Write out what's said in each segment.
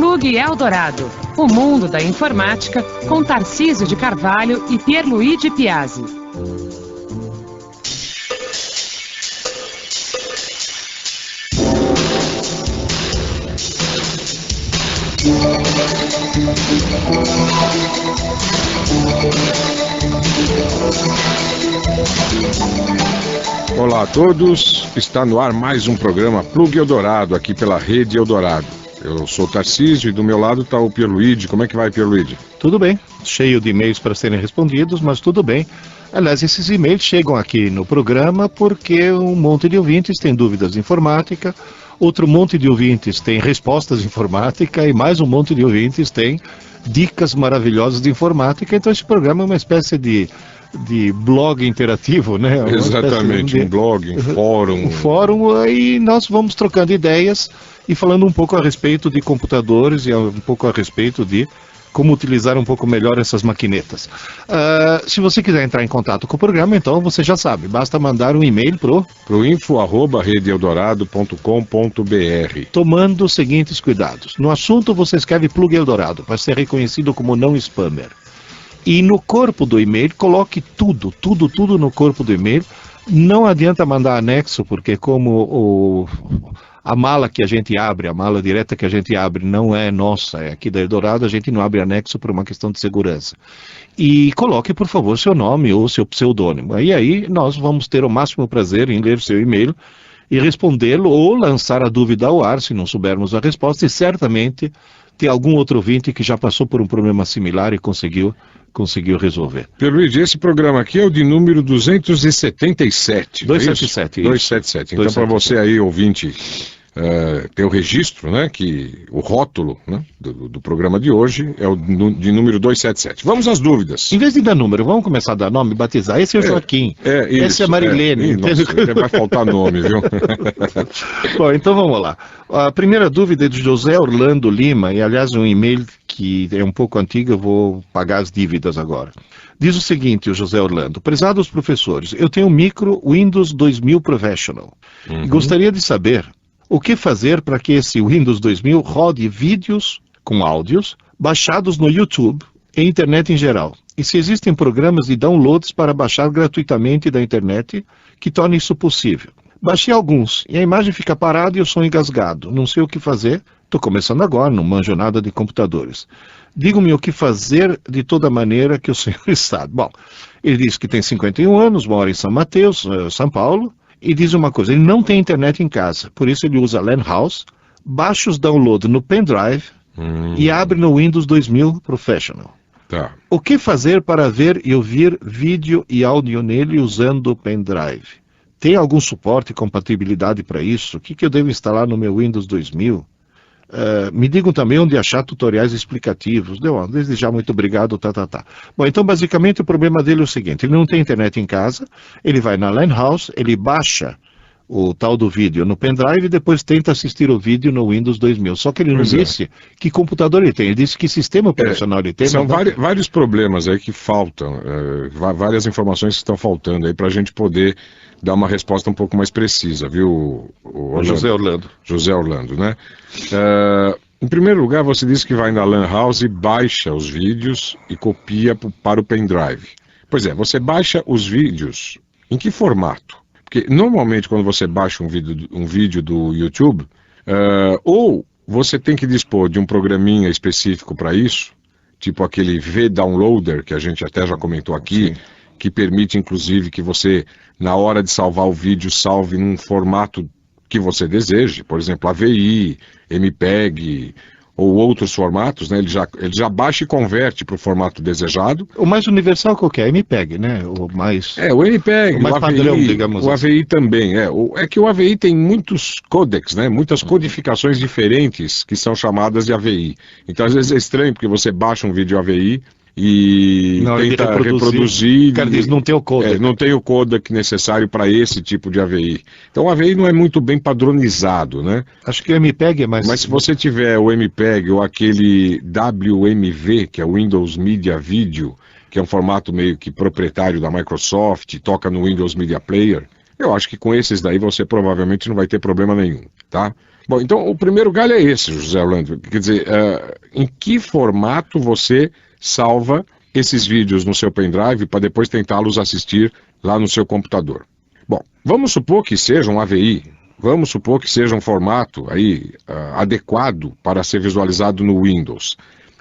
Plug Eldorado, o mundo da informática, com Tarcísio de Carvalho e Pierluigi Piazzi. Olá a todos, está no ar mais um programa Plug Eldorado, aqui pela Rede Eldorado. Eu sou o Tarcísio e do meu lado está o Pierluigi. Como é que vai, Pierluigi? Tudo bem, cheio de e-mails para serem respondidos, mas tudo bem. Aliás, esses e-mails chegam aqui no programa porque um monte de ouvintes tem dúvidas de informática, outro monte de ouvintes tem respostas de informática e mais um monte de ouvintes tem dicas maravilhosas de informática. Então esse programa é uma espécie de blog interativo, né? Exatamente, um blog, um fórum. Um fórum, aí nós vamos trocando ideias e falando um pouco a respeito de computadores e um pouco a respeito de como utilizar um pouco melhor essas maquinetas. Se você quiser entrar em contato com o programa, então você já sabe, basta mandar um e-mail pro info@redeeldorado.com.br, tomando os seguintes cuidados. No assunto você escreve Plug Eldorado, para ser reconhecido como não spammer. E no corpo do e-mail, coloque tudo no corpo do e-mail. Não adianta mandar anexo, porque como a mala que a gente abre, a mala direta que a gente abre não é nossa, é aqui da Eldorado, a gente não abre anexo por uma questão de segurança. E coloque, por favor, seu nome ou seu pseudônimo. E aí nós vamos ter o máximo prazer em ler seu e-mail e respondê-lo ou lançar a dúvida ao ar, se não soubermos a resposta, e certamente tem algum outro ouvinte que já passou por um problema similar e conseguiu resolver. Pierluigi, esse programa aqui é o de número 277. 277. 277. Então, para você aí, ouvinte, ter o registro, né, que o rótulo, né, do programa de hoje é o de número 277. Vamos às dúvidas. Em vez de dar número, vamos começar a dar nome, batizar. Esse é o Joaquim, esse é a Marilene. Nossa, vai faltar nome, viu? Bom, então vamos lá. A primeira dúvida é do José Orlando Lima, e aliás um e-mail que é um pouco antigo, eu vou pagar as dívidas agora. Diz o seguinte, o José Orlando: prezados professores, eu tenho um micro Windows 2000 Professional e gostaria de saber o que fazer para que esse Windows 2000 rode vídeos com áudios baixados no YouTube e internet em geral. E se existem programas de downloads para baixar gratuitamente da internet que tornem isso possível. Baixei alguns e a imagem fica parada e o som engasgado. Não sei o que fazer, estou começando agora, não manjo nada de computadores. Diga-me o que fazer de toda maneira que o senhor sabe. Bom, ele diz que tem 51 anos, mora em São Mateus, São Paulo. E diz uma coisa, ele não tem internet em casa, por isso ele usa LAN House, baixa os downloads no pendrive e abre no Windows 2000 Professional. Tá. O que fazer para ver e ouvir vídeo e áudio nele usando o pendrive? Tem algum suporte e compatibilidade para isso? O que eu devo instalar no meu Windows 2000? Me digam também onde achar tutoriais explicativos. Desde já, muito obrigado, Bom, então basicamente o problema dele é o seguinte, ele não tem internet em casa, ele vai na LAN House, ele baixa o tal do vídeo no pendrive e depois tenta assistir o vídeo no Windows 2000. Só que ele não disse que computador ele tem, ele disse que sistema operacional ele tem. São vários problemas aí que faltam, várias informações que estão faltando aí para a gente poder dar uma resposta um pouco mais precisa, viu, José Orlando? José Orlando, né? Em primeiro lugar, você disse que vai na LAN House e baixa os vídeos e copia para o pendrive. Pois é, você baixa os vídeos em que formato? Porque normalmente quando você baixa um vídeo do YouTube, ou você tem que dispor de um programinha específico para isso, tipo aquele V-Downloader, que a gente até já comentou aqui, sim, que permite inclusive que você, na hora de salvar o vídeo, salve num formato que você deseje, por exemplo, AVI, MPEG ou outros formatos, né? Ele já baixa e converte para o formato desejado. O mais universal qualquer, MPEG, né? O mais MPEG, o mais padrão, digamos o assim. AVI também, é que o AVI tem muitos codecs, né? Muitas codificações diferentes que são chamadas de AVI. Então às vezes é estranho porque você baixa um vídeo AVI e tenta reproduzir. O cara diz, não tem o codec. Não tem o codec necessário para esse tipo de AVI. Então o AVI não é muito bem padronizado, né? Acho que o MPEG é mais... Mas se você tiver o MPEG ou aquele WMV, que é o Windows Media Video, que é um formato meio que proprietário da Microsoft, toca no Windows Media Player, eu acho que com esses daí você provavelmente não vai ter problema nenhum, tá? Bom, então o primeiro galho é esse, José Orlando. Quer dizer, em que formato você salva esses vídeos no seu pendrive para depois tentá-los assistir lá no seu computador? Bom, vamos supor que seja um AVI, vamos supor que seja um formato aí, adequado para ser visualizado no Windows.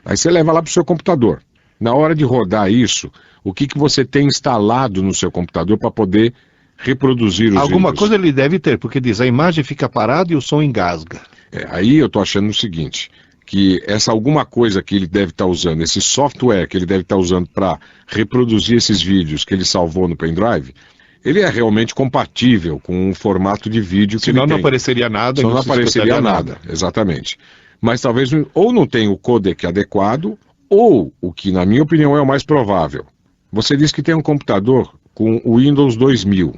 Aí você leva lá para o seu computador. Na hora de rodar isso, o que você tem instalado no seu computador para poder reproduzir os Alguma vídeos? coisa ele deve ter, porque diz a imagem fica parada e o som engasga. Aí eu estou achando o seguinte, que essa alguma coisa que ele deve estar usando, esse software que ele deve estar usando para reproduzir esses vídeos que ele salvou no pendrive, ele é realmente compatível com o formato de vídeo que ele tem. Senão não apareceria nada. Senão não apareceria nada, exatamente. Mas talvez ou não tenha o codec adequado, ou, o que na minha opinião é o mais provável, você diz que tem um computador com o Windows 2000,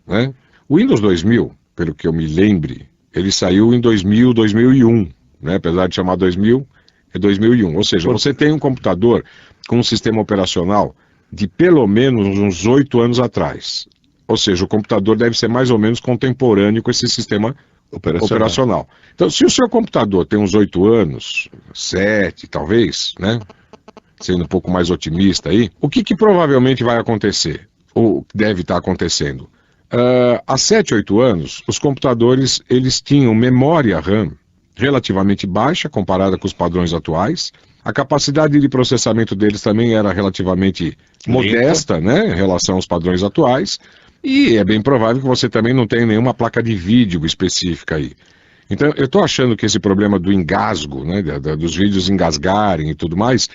né? O Windows 2000, pelo que eu me lembre, ele saiu em 2000, 2001, né? Apesar de chamar 2000, é 2001. Ou seja, você tem um computador com um sistema operacional de pelo menos uns 8 anos atrás. Ou seja, o computador deve ser mais ou menos contemporâneo com esse sistema operacional. Então, se o seu computador tem uns 8 anos, 7 talvez, né? Sendo um pouco mais otimista aí, o que provavelmente vai acontecer? Ou deve estar acontecendo? Há 7, 8 anos, os computadores eles tinham memória RAM relativamente baixa comparada com os padrões atuais. A capacidade de processamento deles também era relativamente modesta, né, em relação aos padrões atuais. E é bem provável que você também não tenha nenhuma placa de vídeo específica aí. Então, eu estou achando que esse problema do engasgo, né, dos vídeos engasgarem e tudo mais,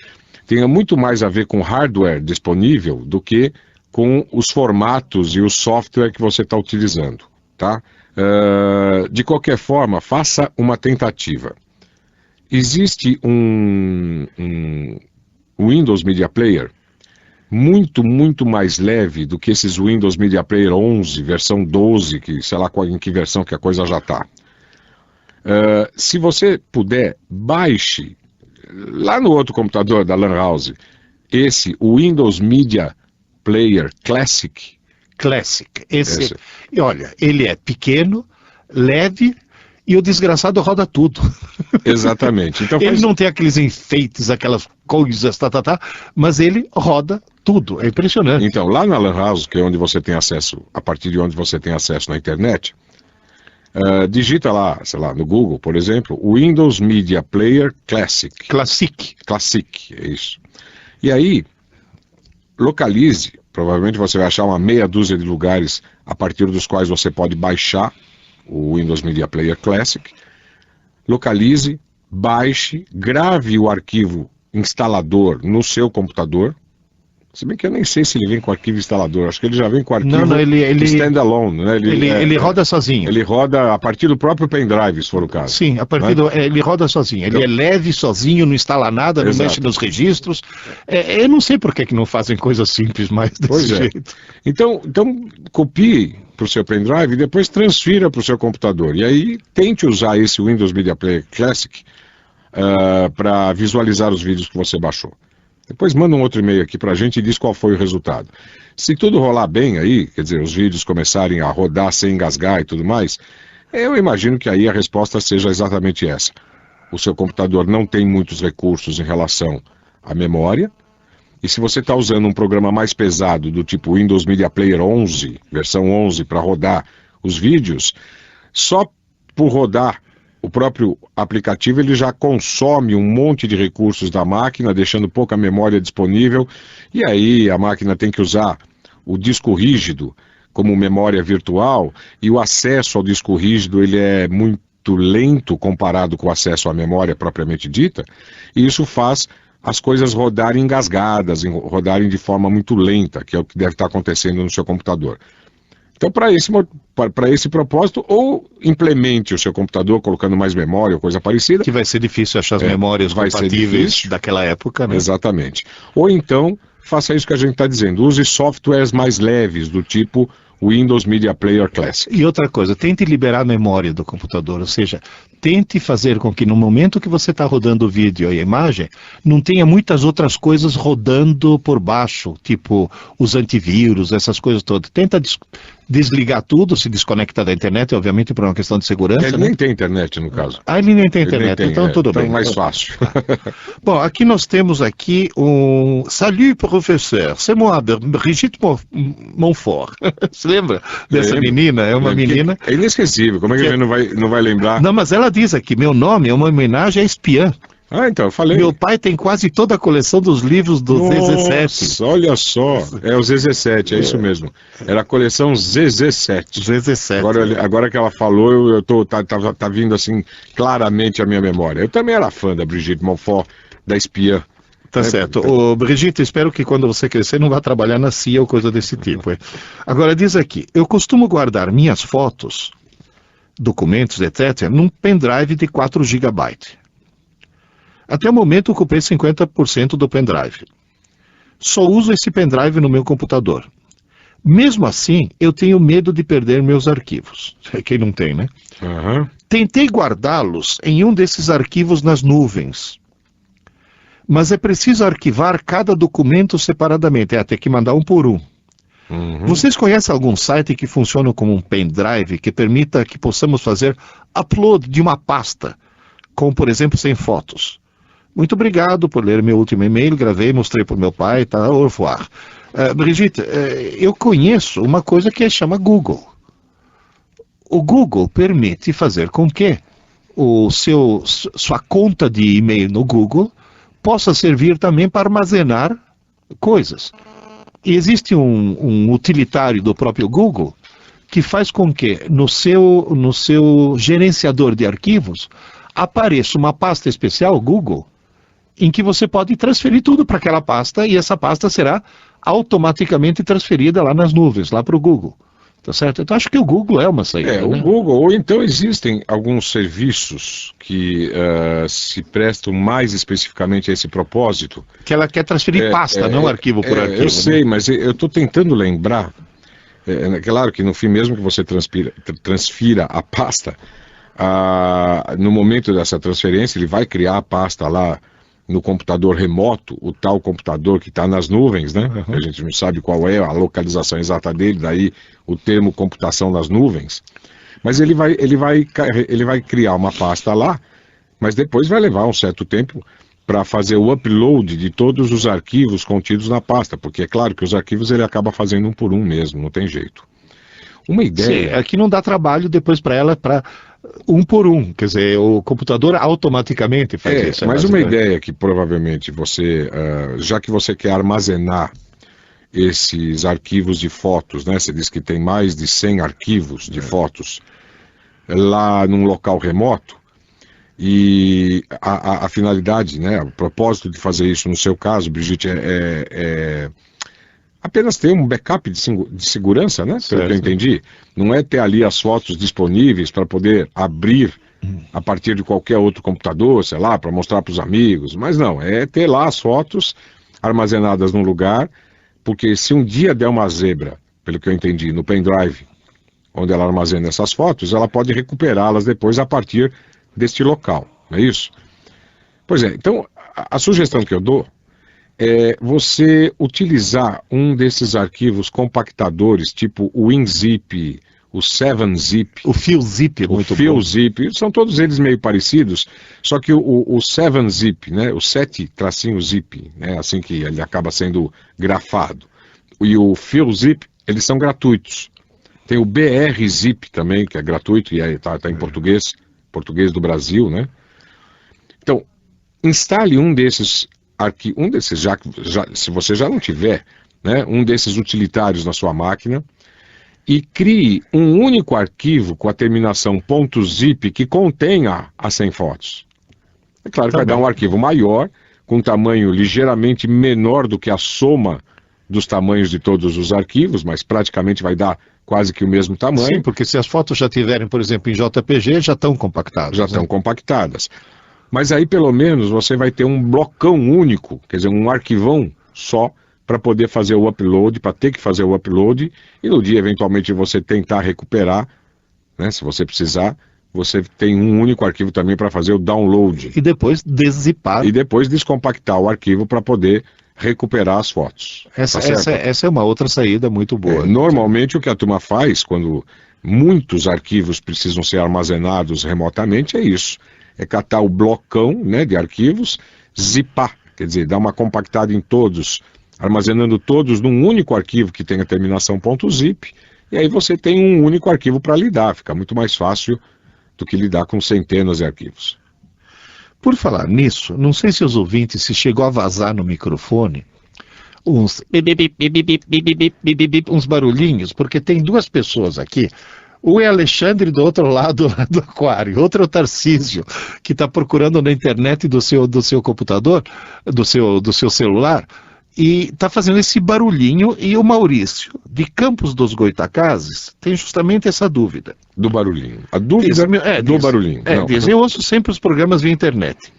tenha muito mais a ver com hardware disponível do que com os formatos e o software que você está utilizando, tá? De qualquer forma, faça uma tentativa. Existe um Windows Media Player muito, muito mais leve do que esses Windows Media Player 11, versão 12, que sei lá em que versão que a coisa já está. Se você puder, baixe lá no outro computador da Lan House, o Windows Media Player Classic. Esse. E olha, ele é pequeno, leve e o desgraçado roda tudo. Exatamente. Então, ele não tem aqueles enfeites, aquelas coisas, mas ele roda tudo. É impressionante. Então, lá na Lan House, que é onde você tem acesso, a partir de onde você tem acesso na internet, digita lá, sei lá, no Google, por exemplo, Windows Media Player Classic. Classic, é isso. E aí, localize, provavelmente você vai achar uma meia dúzia de lugares a partir dos quais você pode baixar o Windows Media Player Classic. Localize, baixe, grave o arquivo instalador no seu computador. Se bem que eu nem sei se ele vem com arquivo instalador, acho que ele já vem com arquivo standalone, né? Ele roda sozinho. Ele roda a partir do próprio pendrive, se for o caso. Sim, a partir ele roda sozinho. Ele é leve, sozinho, não instala nada, não mexe nos registros. Eu não sei por que não fazem coisas simples mais desse jeito. Então copie para o seu pendrive e depois transfira para o seu computador. E aí tente usar esse Windows Media Player Classic para visualizar os vídeos que você baixou. Depois manda um outro e-mail aqui pra gente e diz qual foi o resultado. Se tudo rolar bem aí, quer dizer, os vídeos começarem a rodar sem engasgar e tudo mais, eu imagino que aí a resposta seja exatamente essa. O seu computador não tem muitos recursos em relação à memória, e se você está usando um programa mais pesado do tipo Windows Media Player 11, versão 11, para rodar os vídeos, só por rodar o próprio aplicativo ele já consome um monte de recursos da máquina, deixando pouca memória disponível, e aí a máquina tem que usar o disco rígido como memória virtual, e o acesso ao disco rígido ele é muito lento comparado com o acesso à memória propriamente dita, e isso faz as coisas rodarem engasgadas, rodarem de forma muito lenta, que é o que deve estar acontecendo no seu computador. Então, para esse propósito, ou implemente o seu computador colocando mais memória ou coisa parecida. Que vai ser difícil achar as memórias compatíveis daquela época, né? Exatamente. Ou então, faça isso que a gente está dizendo. Use softwares mais leves, do tipo Windows Media Player Classic. E outra coisa, tente liberar a memória do computador, ou seja, tente fazer com que no momento que você está rodando o vídeo e a imagem, não tenha muitas outras coisas rodando por baixo, tipo os antivírus, essas coisas todas. Tenta desligar tudo, se desconectar da internet, obviamente por uma questão de segurança. Ele né? nem tem internet, no caso. Ah, ele nem tem internet, Ele nem tem, então tudo então bem. mais fácil. Bom, aqui nós temos aqui um... Salut, professeur. C'est moi, Brigitte Montfort. Você lembra dessa menina? É uma menina... É inesquecível, como é que a gente não vai lembrar? Não, mas ela diz aqui, meu nome é uma homenagem à espiã. Ah, então, eu falei. Meu pai tem quase toda a coleção dos livros do ZZ7. Nossa, olha só, é o ZZ7, é isso mesmo. Era a coleção ZZ7. ZZ7. Agora que ela falou, tá vindo assim claramente a minha memória. Eu também era fã da Brigitte Montfort, da espiã. Tá certo. Ô, Brigitte, espero que quando você crescer não vá trabalhar na CIA ou coisa desse tipo. Agora diz aqui, eu costumo guardar minhas fotos, documentos, etc., num pendrive de 4 GB. Até o momento ocupei 50% do pendrive. Só uso esse pendrive no meu computador. Mesmo assim, eu tenho medo de perder meus arquivos. Quem não tem, né? Uhum. Tentei guardá-los em um desses arquivos nas nuvens. Mas é preciso arquivar cada documento separadamente. Tem que mandar um por um. Uhum. Vocês conhecem algum site que funciona como um pendrive que permita que possamos fazer upload de uma pasta, como por exemplo sem fotos? Muito obrigado por ler meu último e-mail, gravei, mostrei para o meu pai, tá? Au revoir. Brigitte, eu conheço uma coisa que chama Google. O Google permite fazer com que sua conta de e-mail no Google possa servir também para armazenar coisas. E existe um utilitário do próprio Google que faz com que no seu gerenciador de arquivos apareça uma pasta especial, Google, em que você pode transferir tudo para aquela pasta e essa pasta será automaticamente transferida lá nas nuvens, lá para o Google. Tá certo? Então acho que o Google é uma saída. O Google, ou então existem alguns serviços que se prestam mais especificamente a esse propósito. Que ela quer transferir pasta, não arquivo por arquivo. Eu sei, mas eu estou tentando lembrar, claro que no fim mesmo que você transfira a pasta, no momento dessa transferência ele vai criar a pasta lá no computador remoto, o tal computador que está nas nuvens, né? Uhum. A gente não sabe qual é a localização exata dele, daí o termo computação nas nuvens. Mas ele vai criar uma pasta lá, mas depois vai levar um certo tempo para fazer o upload de todos os arquivos contidos na pasta, porque é claro que os arquivos ele acaba fazendo um por um mesmo, não tem jeito. Uma ideia... Sim, aqui não dá trabalho depois para ela, para um por um, quer dizer, o computador automaticamente faz isso. Mas uma ideia que provavelmente você, já que você quer armazenar esses arquivos de fotos, né? Você diz que tem mais de 100 arquivos de fotos lá num local remoto, e a finalidade, né? O propósito de fazer isso no seu caso, Brigitte, é apenas ter um backup de segurança, né? Pelo que eu entendi. Não é ter ali as fotos disponíveis para poder abrir a partir de qualquer outro computador, sei lá, para mostrar para os amigos. Mas não, é ter lá as fotos armazenadas num lugar, porque se um dia der uma zebra, pelo que eu entendi, no pendrive, onde ela armazena essas fotos, ela pode recuperá-las depois a partir deste local, não é isso? Pois é, então a sugestão que eu dou é você utilizar um desses arquivos compactadores, tipo o WinZip, o 7-Zip. O FileZip é muito bom. O FileZip, são todos eles meio parecidos, só que o 7-Zip, né, o 7-Zip, né, assim que ele acaba sendo grafado, e o FileZip, eles são gratuitos. Tem o BRZip também, que é gratuito, e está em português do Brasil, né? Então, instale um desses já se você já não tiver, né, um desses utilitários na sua máquina, e crie um único arquivo com a terminação .zip que contenha as 100 fotos. É claro que vai dar um arquivo maior, com um tamanho ligeiramente menor do que a soma dos tamanhos de todos os arquivos, mas praticamente vai dar quase que o mesmo tamanho. Sim, porque se as fotos já tiverem, por exemplo, em JPG, já estão compactadas. Já estão compactadas. Mas aí, pelo menos, você vai ter um blocão único, quer dizer, um arquivão só, para poder fazer o upload, para ter que fazer o upload, e no dia, eventualmente, você tentar recuperar, né, se você precisar, você tem um único arquivo também para fazer o download. E depois deszipar. E depois descompactar o arquivo para poder recuperar as fotos. Essa Tá certo? é uma outra saída muito boa. Normalmente o que a turma faz quando muitos arquivos precisam ser armazenados remotamente é isso. É catar o blocão, né, de arquivos, zipar, quer dizer, dar uma compactada em todos, armazenando todos num único arquivo que tenha terminação .zip, e aí você tem um único arquivo para lidar, fica muito mais fácil do que lidar com centenas de arquivos. Por falar nisso, não sei se os ouvintes, se chegou a vazar no microfone, uns uns barulhinhos, porque tem duas pessoas aqui. Um é Alexandre do outro lado do aquário, outro é o Tarcísio, que está procurando na internet do seu computador, do seu celular, e está fazendo esse barulhinho. E o Maurício, de Campos dos Goitacazes, tem justamente essa dúvida. Do barulhinho. A dúvida do barulhinho. Diz, eu ouço sempre os programas via internet.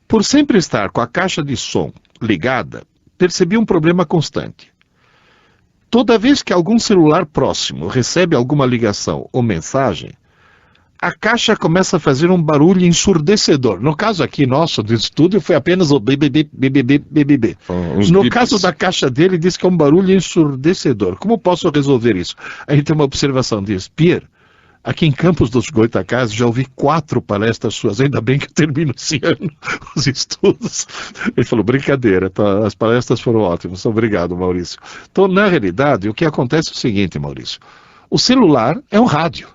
Por sempre estar com a caixa de som ligada, percebi um problema constante. Toda vez que algum celular próximo recebe alguma ligação ou mensagem, a caixa começa a fazer um barulho ensurdecedor. No caso aqui nosso do estúdio foi apenas o BBB. No caso da caixa dele diz que é um barulho ensurdecedor. Como posso resolver isso? Aí tem uma observação, diz, Pierre, aqui em Campos dos Goitacazes já ouvi 4 palestras suas, ainda bem que eu termino esse ano os estudos. Ele falou, brincadeira, tá? As palestras foram ótimas, obrigado, Maurício. Então, na realidade, o que acontece é o seguinte, Maurício, o celular é um rádio,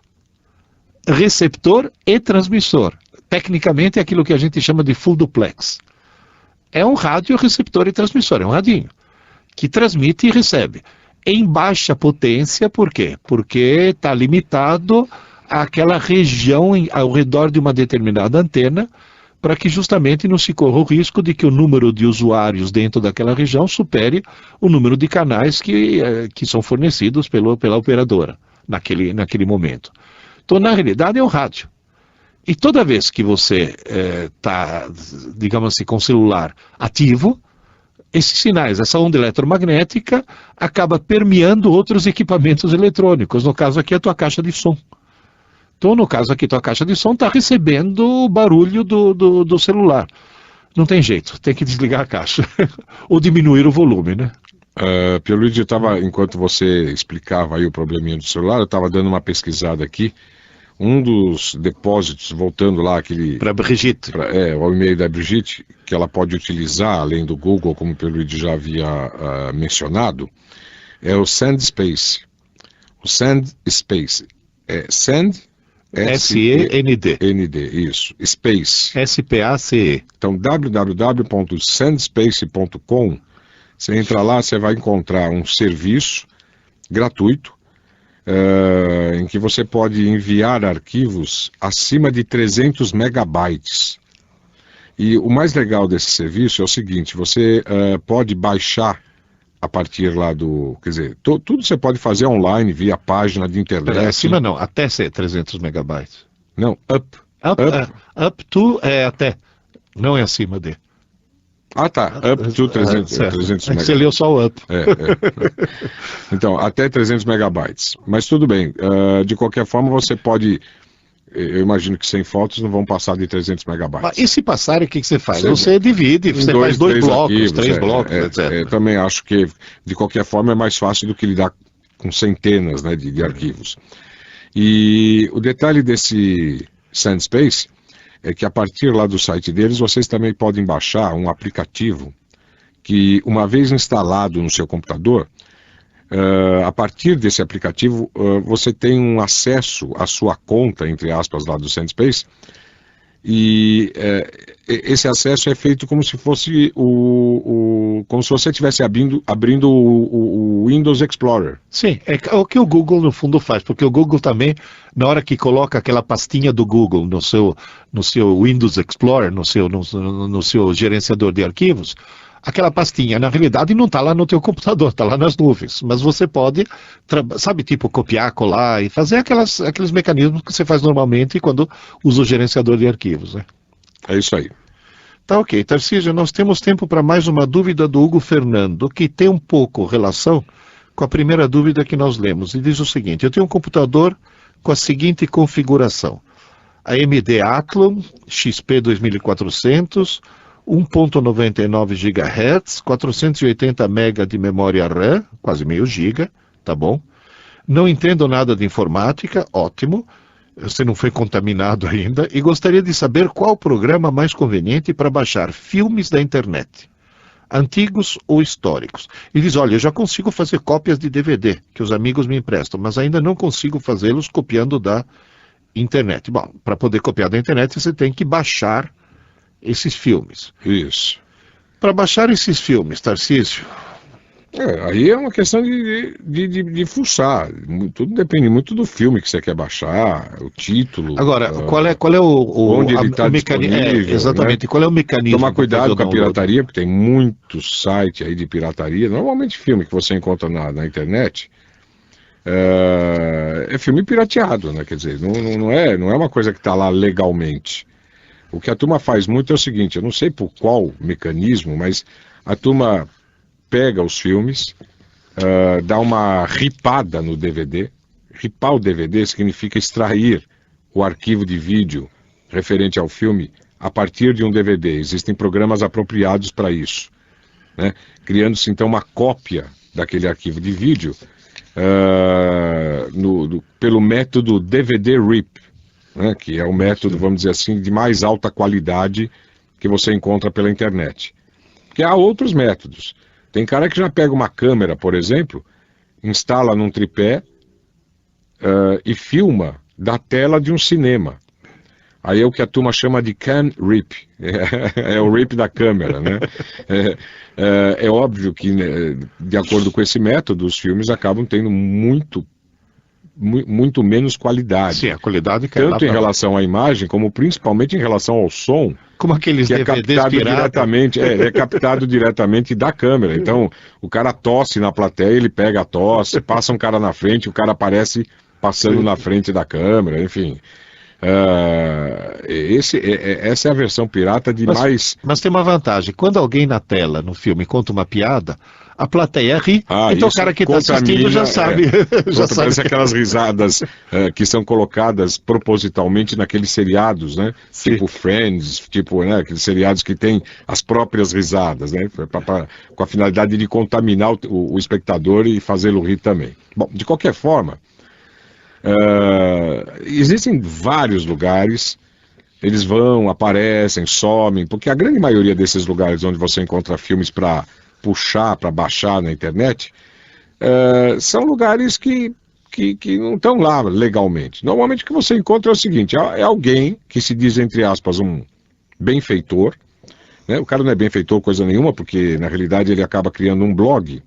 receptor e transmissor. Tecnicamente é aquilo que a gente chama de full duplex. É um rádio, receptor e transmissor, é um radinho, que transmite e recebe. Em baixa potência, por quê? Porque está limitado àquela região ao redor de uma determinada antena, para que justamente não se corra o risco de que o número de usuários dentro daquela região supere o número de canais que são fornecidos pela operadora naquele momento. Então, na realidade, é um rádio. E toda vez que você está, digamos assim, com o celular ativo, esses sinais, essa onda eletromagnética, acaba permeando outros equipamentos eletrônicos. No caso aqui, a tua caixa de som. Então, no caso aqui, tua caixa de som está recebendo o barulho do celular. Não tem jeito, tem que desligar a caixa. Ou diminuir o volume, né? Pierluigi, enquanto você explicava aí o probleminha do celular, eu estava dando uma pesquisada aqui. Um dos depósitos, voltando lá para a Brigitte. O e-mail da Brigitte, que ela pode utilizar, além do Google, como o Pierluigi já havia mencionado, é o SendSpace. O SendSpace é Send, S-E-N-D. N-D, isso. Space. S-P-A-C-E. Então, www.sendspace.com, você entra lá, você vai encontrar um serviço gratuito, em que você pode enviar arquivos acima de 300 megabytes. E o mais legal desse serviço é o seguinte, você pode baixar a partir lá Quer dizer, tudo você pode fazer online, via página de internet. Acima não, até ser 300 megabytes. Não, up. Up to é até, não é acima de. Ah, tá. Up to 300 megabytes. Você leu só o up. Então, até 300 megabytes. Mas tudo bem. De qualquer forma, você pode... Eu imagino que 100 fotos não vão passar de 300 megabytes. E se passarem, o que você faz? Você divide, você faz 2 blocos, arquivos, 3 blocos, etc. Também acho que, de qualquer forma, é mais fácil do que lidar com centenas, né, de arquivos. E o detalhe desse SendSpace é que a partir lá do site deles, vocês também podem baixar um aplicativo que, uma vez instalado no seu computador, a partir desse aplicativo, você tem um acesso à sua conta, entre aspas, lá do SendSpace, e esse acesso é feito como se fosse como se você estivesse abrindo o Windows Explorer. Sim, é o que o Google no fundo faz, porque o Google também, na hora que coloca aquela pastinha do Google no seu Windows Explorer, no seu gerenciador de arquivos, aquela pastinha, na realidade, não está lá no teu computador, está lá nas nuvens. Mas você pode, sabe, tipo, copiar, colar e fazer aqueles mecanismos que você faz normalmente quando usa o gerenciador de arquivos, né? É isso aí. Tá ok. Tarcísio, nós temos tempo para mais uma dúvida do Hugo Fernando, que tem um pouco relação com a primeira dúvida que nós lemos. E diz o seguinte, eu tenho um computador com a seguinte configuração. AMD Athlon XP 2400, 1.99 GHz, 480 MB de memória RAM, quase meio giga, tá bom? Não entendo nada de informática, ótimo. Você não foi contaminado ainda. E gostaria de saber qual o programa mais conveniente para baixar filmes da internet, antigos ou históricos. E diz, olha, eu já consigo fazer cópias de DVD, que os amigos me emprestam, mas ainda não consigo fazê-los copiando da internet. Bom, para poder copiar da internet, você tem que baixar esses filmes. Isso. Para baixar esses filmes, Tarcísio... Aí é uma questão de fuçar. Tudo depende muito do filme que você quer baixar, o título. Agora, qual é onde ele está disponível, exatamente, né? Qual é o mecanismo? Tomar cuidado com a pirataria, porque tem muito site aí de pirataria. Normalmente filme que você encontra na internet é filme pirateado, né? Quer dizer, não é uma coisa que está lá legalmente. O que a turma faz muito é o seguinte, eu não sei por qual mecanismo, mas a turma pega os filmes, dá uma ripada no DVD. Ripar o DVD significa extrair o arquivo de vídeo referente ao filme a partir de um DVD. Existem programas apropriados para isso, né? Criando-se então uma cópia daquele arquivo de vídeo pelo método DVD RIP, né? Que é o método, vamos dizer assim, de mais alta qualidade que você encontra pela internet. Porque há outros métodos. Tem cara que já pega uma câmera, por exemplo, instala num tripé e filma da tela de um cinema. Aí é o que a turma chama de cam rip, é o rip da câmera, né? É óbvio que, né, de acordo com esse método, os filmes acabam tendo muito menos qualidade. Sim, a qualidade tanto em relação à imagem, como principalmente em relação ao som. Como aqueles que é captado diretamente, é captado diretamente da câmera. Então, o cara tosse na plateia, ele pega a tosse, passa um cara na frente, o cara aparece passando na frente da câmera, enfim. Essa é a versão pirata de mais... Mas tem uma vantagem, quando alguém na tela, no filme, conta uma piada, a plateia ri, então o cara que está assistindo já sabe. Parece aquelas risadas que são colocadas propositalmente naqueles seriados, né? Sim. Tipo Friends, tipo, né, aqueles seriados que tem as próprias risadas, né? Com a finalidade de contaminar o espectador e fazê-lo rir também. Bom, de qualquer forma, existem vários lugares, eles vão, aparecem, somem, porque a grande maioria desses lugares onde você encontra filmes para puxar, para baixar na internet, são lugares que não estão lá legalmente. Normalmente o que você encontra é o seguinte, é alguém que se diz, entre aspas, um benfeitor, né? O cara não é benfeitor coisa nenhuma, porque na realidade ele acaba criando um blog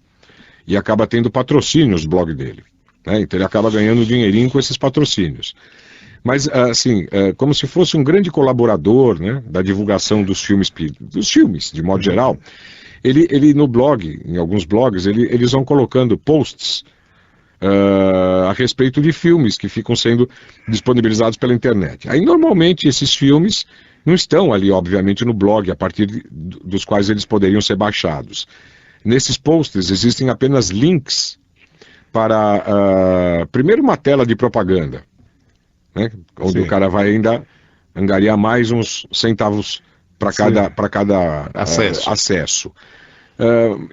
e acaba tendo patrocínios no blog dele, né? Então ele acaba ganhando dinheirinho com esses patrocínios. Mas, assim, como se fosse um grande colaborador, né, da divulgação dos filmes, de modo geral, ele no blog, em alguns blogs, eles vão colocando posts a respeito de filmes que ficam sendo disponibilizados pela internet. Aí, normalmente, esses filmes não estão ali, obviamente, no blog, a partir dos quais eles poderiam ser baixados. Nesses posts existem apenas links para, primeiro, uma tela de propaganda, né, onde o cara vai ainda angariar mais uns centavos para cada acesso.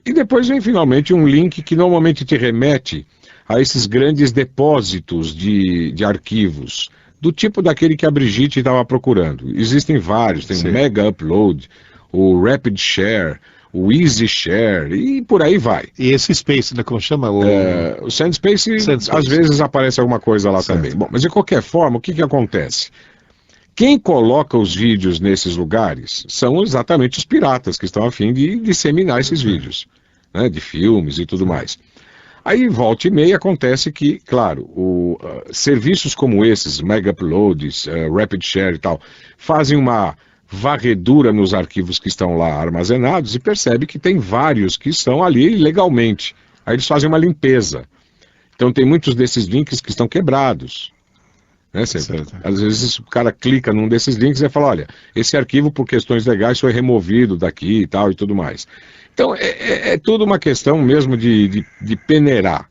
E depois vem finalmente um link que normalmente te remete a esses grandes depósitos de arquivos, do tipo daquele que a Brigitte estava procurando. Existem vários, tem o Mega Upload, o Rapid Share, o Easy Share, e por aí vai. E esse Space, né, como chama? O SandSpace, às vezes aparece alguma coisa lá também. Bom, mas de qualquer forma, o que acontece? Quem coloca os vídeos nesses lugares são exatamente os piratas que estão a fim de disseminar esses vídeos, né, de filmes e tudo mais. Aí, volta e meia, acontece que, claro, serviços como esses, Mega Uploads, Rapid Share e tal, fazem uma varredura nos arquivos que estão lá armazenados e percebe que tem vários que estão ali ilegalmente. Aí eles fazem uma limpeza. Então tem muitos desses links que estão quebrados, né? Às vezes o cara clica num desses links e fala, olha, esse arquivo por questões legais foi removido daqui e tal e tudo mais. Então é tudo uma questão mesmo de peneirar.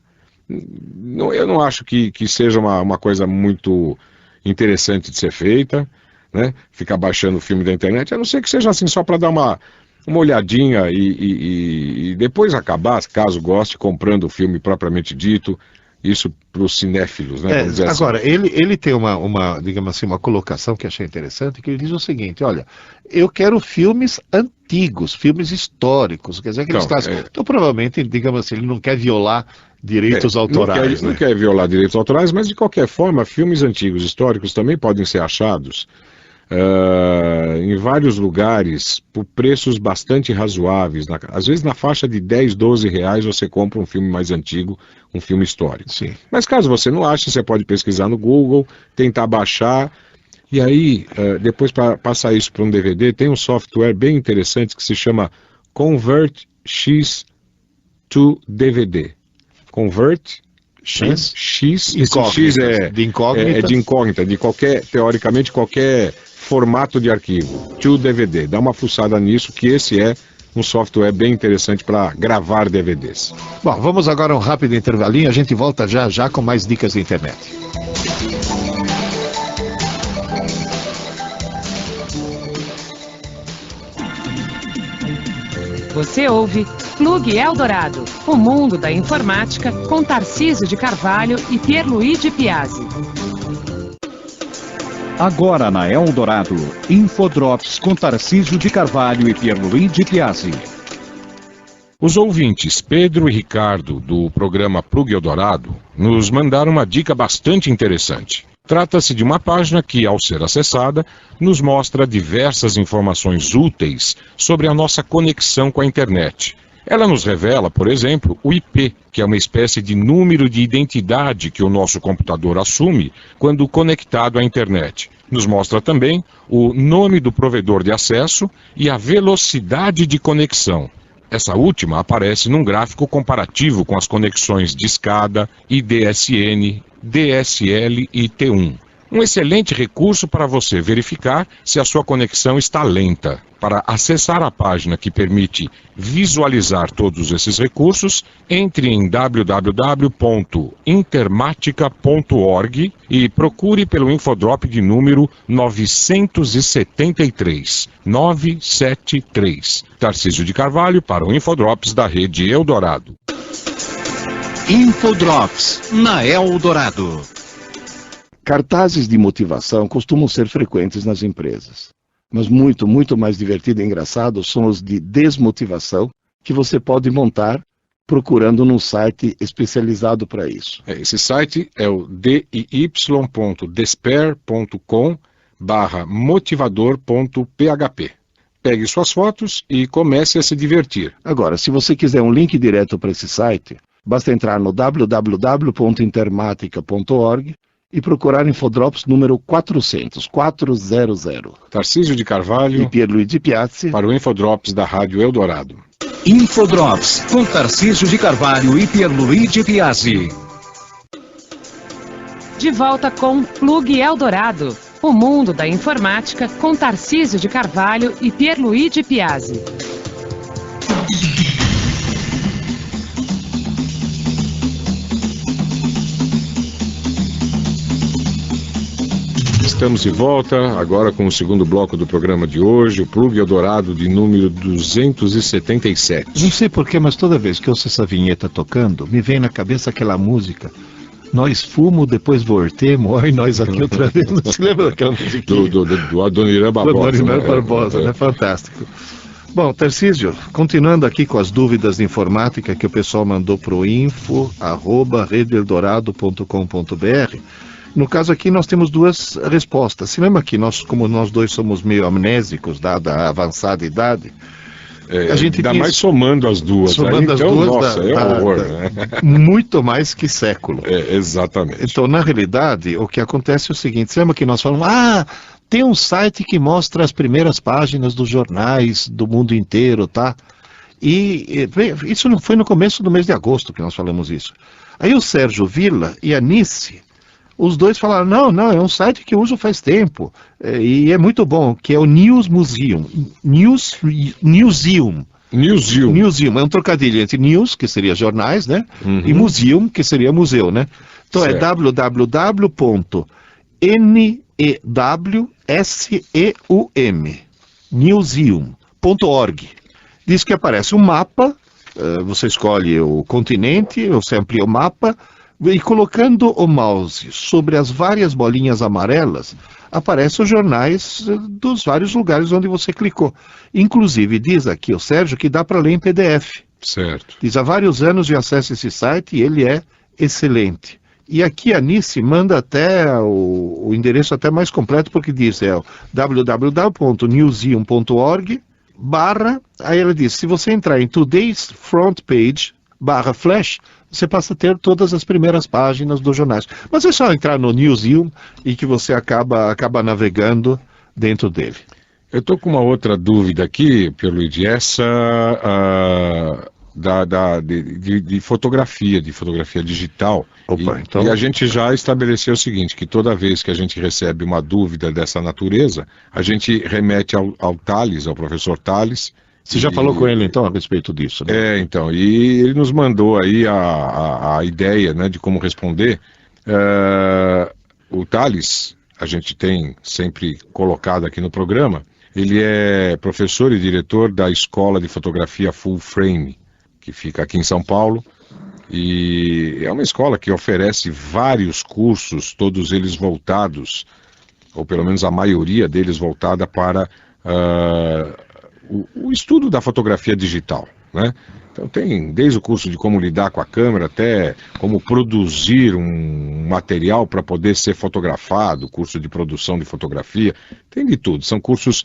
Eu não acho que seja uma coisa muito interessante de ser feita. né, ficar baixando o filme da internet, a não ser que seja assim só para dar uma olhadinha e depois acabar, caso goste, comprando o filme propriamente dito. Isso para os cinéfilos, né? Vamos dizer agora, assim. ele tem digamos assim, uma colocação que achei interessante, que ele diz o seguinte: olha, eu quero filmes antigos, filmes históricos, quer dizer, aqueles clássicos. Então, provavelmente, digamos assim, ele não quer violar direitos autorais. Não quer violar direitos autorais, mas de qualquer forma, filmes antigos, históricos também podem ser achados em vários lugares por preços bastante razoáveis. Às vezes na faixa de 10, 12 reais você compra um filme mais antigo, um filme histórico. Sim. Mas caso você não ache, você pode pesquisar no Google, tentar baixar, e aí depois para passar isso para um DVD, tem um software bem interessante que se chama ConvertX to DVD. Convert X, esse X é de incógnita, de qualquer, teoricamente, qualquer formato de arquivo, to DVD. Dá uma fuçada nisso, que esse é um software bem interessante para gravar DVDs. Bom, vamos agora a um rápido intervalinho, a gente volta já com mais dicas da internet. Você ouve Plug Eldorado, o mundo da informática, com Tarcísio de Carvalho e Pierluigi Piazzi. Agora na Eldorado, Infodrops com Tarcísio de Carvalho e Pierluigi Piazzi. Os ouvintes Pedro e Ricardo, do programa Plug Eldorado, nos mandaram uma dica bastante interessante. Trata-se de uma página que, ao ser acessada, nos mostra diversas informações úteis sobre a nossa conexão com a internet. Ela nos revela, por exemplo, o IP, que é uma espécie de número de identidade que o nosso computador assume quando conectado à internet. Nos mostra também o nome do provedor de acesso e a velocidade de conexão. Essa última aparece num gráfico comparativo com as conexões de escada, IDSN, DSL e T1. Um excelente recurso para você verificar se a sua conexão está lenta. Para acessar a página que permite visualizar todos esses recursos, entre em www.intermatica.org e procure pelo Infodrop de número 973. Tarcísio de Carvalho para o Infodrops da rede Eldorado. Infodrops na Eldorado. Cartazes de motivação costumam ser frequentes nas empresas. Mas muito mais divertido e engraçado são os de desmotivação que você pode montar procurando num site especializado para isso. Esse site é o diy.despair.com/motivador.php. Pegue suas fotos e comece a se divertir. Agora, se você quiser um link direto para esse site, basta entrar no www.intermatica.org e procurar Infodrops número 400. Tarcísio de Carvalho e Pierluigi Piazzi para o Infodrops da Rádio Eldorado. Infodrops com Tarcísio de Carvalho e Pierluigi Piazzi. De volta com Plug Eldorado, o mundo da informática, com Tarcísio de Carvalho e Pierluigi Piazzi. Estamos de volta, agora com o segundo bloco do programa de hoje, o Plug Eldorado de número 277. Não sei porquê, mas toda vez que eu ouço essa vinheta tocando, me vem na cabeça aquela música. Nós fumo, depois voltemos, e nós aqui outra vez. Não se lembra daquela música? Do Adoniran Barbosa. Do Adoniran Barbosa, né? Fantástico. Bom, Tarcísio, continuando aqui com as dúvidas de informática que o pessoal mandou para o info@redeeldorado.com.br. No caso aqui nós temos duas respostas. Se lembra que como nós dois somos meio amnésicos, dada a avançada idade, a gente ainda mais somando as duas. Somando as duas, nossa, é um horror, né? Muito mais que século. Exatamente. Então, na realidade, o que acontece é o seguinte: lembra que nós falamos, tem um site que mostra as primeiras páginas dos jornais do mundo inteiro, tá? E isso não foi no começo do mês de agosto que nós falamos isso. Aí o Sérgio Villa e a Nice, os dois falaram, não, é um site que eu uso faz tempo, e é muito bom, que é o News Museum. Newseum, é um trocadilho entre news, que seria jornais, né? E museum, que seria museu, né? Então certo. É www.newseum.org. N-E-W-S-E-U-M, newseum.org. Diz que aparece um mapa, você escolhe o continente, você amplia o mapa, e colocando o mouse sobre as várias bolinhas amarelas, aparecem os jornais dos vários lugares onde você clicou. Inclusive, diz aqui o Sérgio que dá para ler em PDF. Certo. Diz, há vários anos eu acesso esse site e ele é excelente. E aqui a Nice manda até o endereço até mais completo, porque diz, o www.newseum.org/, aí ela diz, se você entrar em Today's Front Page /flash, você passa a ter todas as primeiras páginas dos jornais. Mas é só entrar no Newseum e que você acaba navegando dentro dele. Eu estou com uma outra dúvida aqui, Pierluigi, essa de fotografia digital. Opa, então... E a gente já estabeleceu o seguinte, que toda vez que a gente recebe uma dúvida dessa natureza, a gente remete ao Thales, ao professor Thales. Você já falou com ele, então, a respeito disso, né? Então, e ele nos mandou aí a ideia, né, de como responder. O Thales, a gente tem sempre colocado aqui no programa, ele é professor e diretor da Escola de Fotografia Full Frame, que fica aqui em São Paulo, e é uma escola que oferece vários cursos, todos eles voltados, ou pelo menos a maioria deles voltada para o estudo da fotografia digital, né? Então tem desde o curso de como lidar com a câmera até como produzir um material para poder ser fotografado, curso de produção de fotografia, tem de tudo, são cursos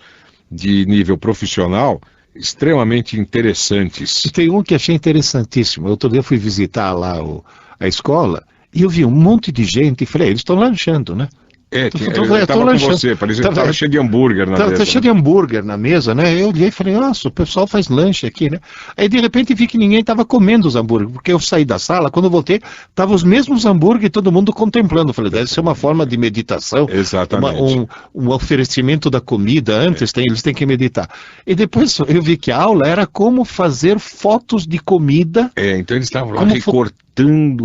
de nível profissional extremamente interessantes. E tem um que achei interessantíssimo. Outro dia eu fui visitar lá a escola e eu vi um monte de gente e falei, eles estão lanchando, né? Eu estava com você, parecia que estava cheio de hambúrguer na mesa. Estava cheio de hambúrguer na mesa, né? Eu olhei e falei, nossa, o pessoal faz lanche aqui, né? Aí de repente vi que ninguém estava comendo os hambúrgueres, porque eu saí da sala, quando eu voltei, estavam os mesmos hambúrguer e todo mundo contemplando. Eu falei, deve ser uma forma de meditação. Exatamente. Um oferecimento da comida antes, eles têm que meditar. E depois eu vi que a aula era como fazer fotos de comida. Então eles estavam lá recortando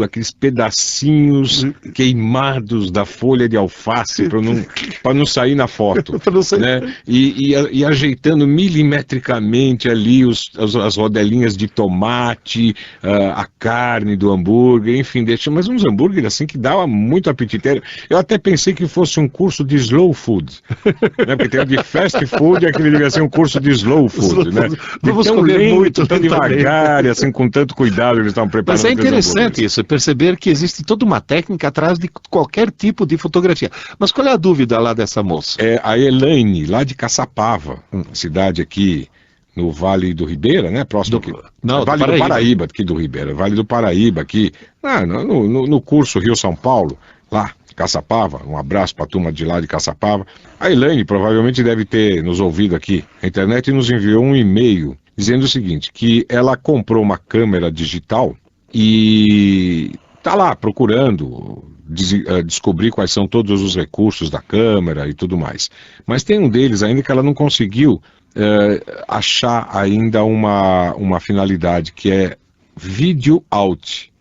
aqueles pedacinhos queimados da folha de alface para não sair na foto, né? E ajeitando milimetricamente ali as rodelinhas de tomate, a carne do hambúrguer, enfim, mas uns hambúrguer assim que dava muito apetite. Eu até pensei que fosse um curso de slow food, né? Porque tem o de fast food e aquele devia ser um curso de slow food, né? Vamos comer muito, tão devagar, e assim, com tanto cuidado eles estavam preparando. Mas é interessante isso, perceber que existe toda uma técnica atrás de qualquer tipo de fotografia. Mas qual é a dúvida lá dessa moça? É a Elaine, lá de Caçapava, cidade aqui no Vale do Ribeira, né? Próximo aqui. Não, Vale do Paraíba, aqui do Ribeira. Vale do Paraíba, aqui. No curso Rio-São Paulo, lá, Caçapava. Um abraço para a turma de lá de Caçapava. A Elaine provavelmente deve ter nos ouvido aqui na internet e nos enviou um e-mail dizendo o seguinte, que ela comprou uma câmera digital e está lá procurando descobrir quais são todos os recursos da câmera e tudo mais. Mas tem um deles ainda que ela não conseguiu achar ainda uma finalidade, que é Video Out.